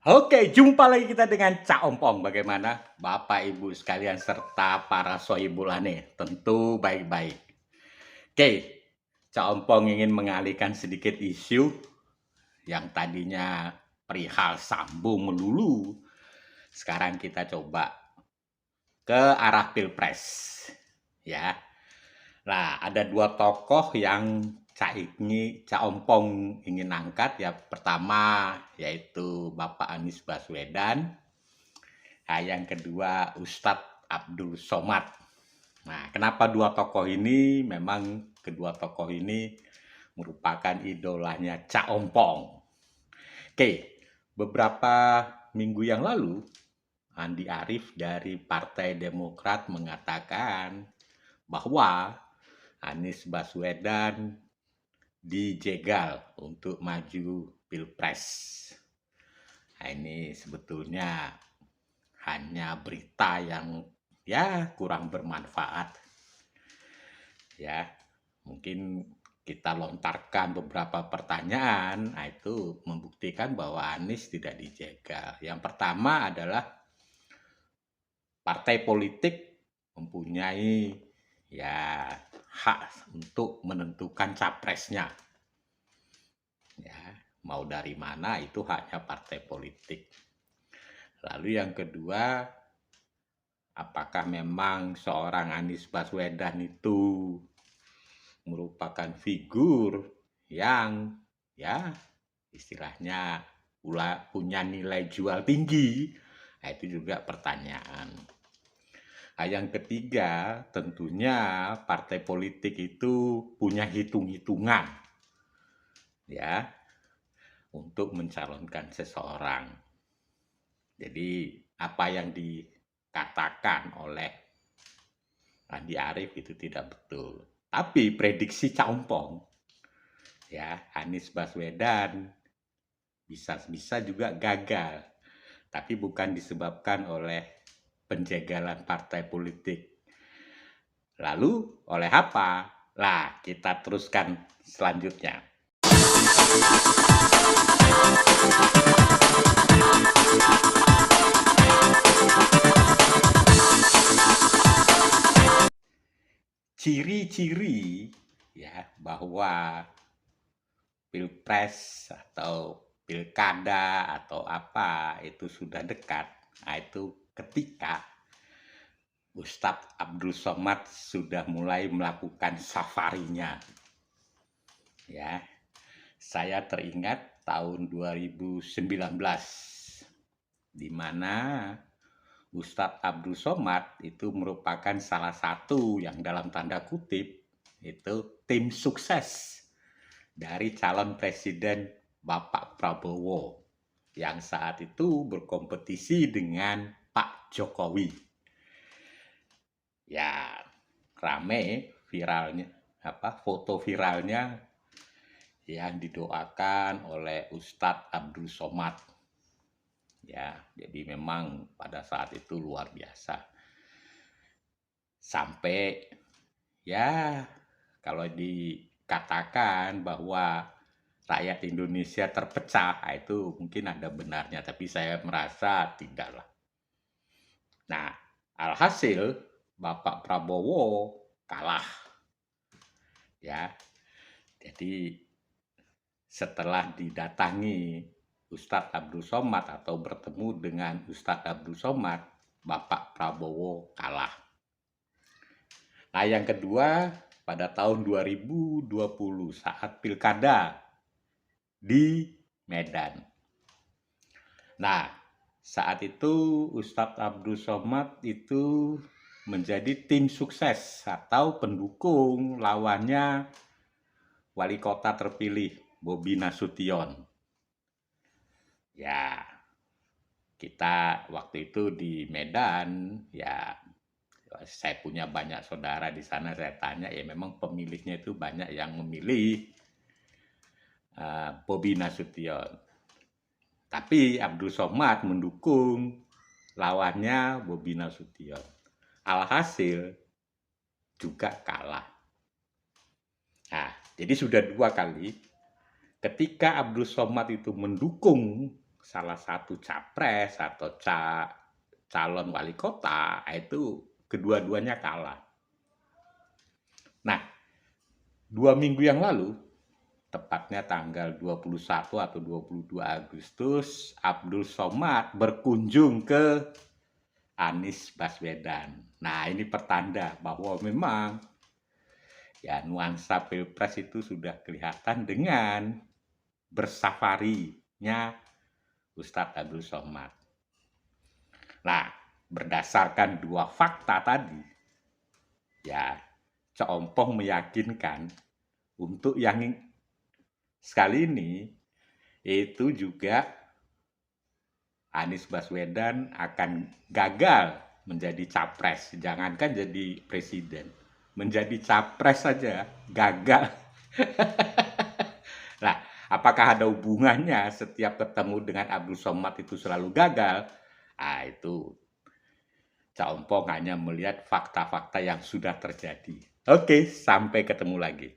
Oke, jumpa lagi kita dengan Cak Ompong. Bagaimana Bapak Ibu sekalian serta para sohibulane? Tentu baik-baik. Oke, Cak Ompong ingin mengalihkan sedikit isu yang tadinya perihal Sambo melulu. Sekarang kita coba ke arah Pilpres. Ya. Nah, ada dua tokoh yang Cak Ompong ingin angkat. Ya, pertama yaitu Bapak Anies Baswedan. Nah, yang kedua Ustadz Abdul Somad. Nah, kenapa dua tokoh ini? Memang kedua tokoh ini merupakan idolanya Cak Ompong. Oke, beberapa minggu yang lalu Andi Arief dari Partai Demokrat mengatakan bahwa Anies Baswedan dijegal untuk maju Pilpres. Nah, ini sebetulnya hanya berita yang ya kurang bermanfaat. Ya, mungkin kita lontarkan beberapa pertanyaan, nah itu membuktikan bahwa Anies tidak dijegal. Yang pertama adalah partai politik mempunyai ya hak untuk menentukan capresnya. Ya, mau dari mana itu haknya partai politik. Lalu yang kedua, apakah memang seorang Anies Baswedan itu merupakan figur yang ya istilahnya punya nilai jual tinggi? Nah, itu juga pertanyaan. Nah, yang ketiga, tentunya partai politik itu punya hitung-hitungan ya untuk mencalonkan seseorang. Jadi apa yang dikatakan oleh Andi Arief itu tidak betul. Tapi prediksi Caompong, ya Anies Baswedan bisa juga gagal. Tapi bukan disebabkan oleh penjagalan partai politik. Lalu oleh apa? Lah, kita teruskan selanjutnya. Ciri-ciri ya bahwa pilpres atau pilkada atau apa itu sudah dekat, nah itu ketika Ustadz Abdul Somad sudah mulai melakukan safarinya. Ya, saya teringat tahun 2019 di mana Ustadz Abdul Somad itu merupakan salah satu yang dalam tanda kutip itu tim sukses dari calon presiden Bapak Prabowo yang saat itu berkompetisi dengan Pak Jokowi. Ya, rame viralnya foto viralnya yang didoakan oleh Ustadz Abdul Somad. Ya, jadi memang pada saat itu luar biasa. Sampai ya kalau dikatakan bahwa rakyat Indonesia terpecah, itu mungkin ada benarnya, tapi saya merasa tidaklah. Nah, alhasil Bapak Prabowo kalah. Ya, jadi setelah didatangi Ustadz Abdul Somad atau bertemu dengan Ustadz Abdul Somad, Bapak Prabowo kalah. Nah, yang kedua, pada tahun 2020 saat pilkada di Medan. Nah, saat itu Ustadz Abdul Somad itu menjadi tim sukses atau pendukung lawannya wali kota terpilih Bobi Nasution. Ya, kita waktu itu di Medan, ya saya punya banyak saudara di sana, saya tanya, ya memang pemilihnya itu banyak yang memilih Bobi Nasution. Tapi Abdul Somad mendukung lawannya Bobi Nasution. Alhasil juga kalah. Nah, jadi sudah dua kali ketika Abdul Somad itu mendukung salah satu capres atau calon wali kota, itu kedua-duanya kalah. Nah, 2 minggu yang lalu, tepatnya tanggal 21 atau 22 Agustus, Abdul Somad berkunjung ke Anies Baswedan. Nah, ini pertanda bahwa memang ya nuansa Pilpres itu sudah kelihatan dengan bersafarinya Ustadz Abdul Somad. Nah, berdasarkan 2 fakta tadi, ya Ceompong meyakinkan untuk yang sekali ini itu juga Anies Baswedan akan gagal menjadi capres, jangankan jadi presiden, menjadi capres saja gagal. Nah, apakah ada hubungannya setiap ketemu dengan Abdul Somad itu selalu gagal? Ah, itu Ceompong hanya melihat fakta-fakta yang sudah terjadi. Oke, sampai ketemu lagi.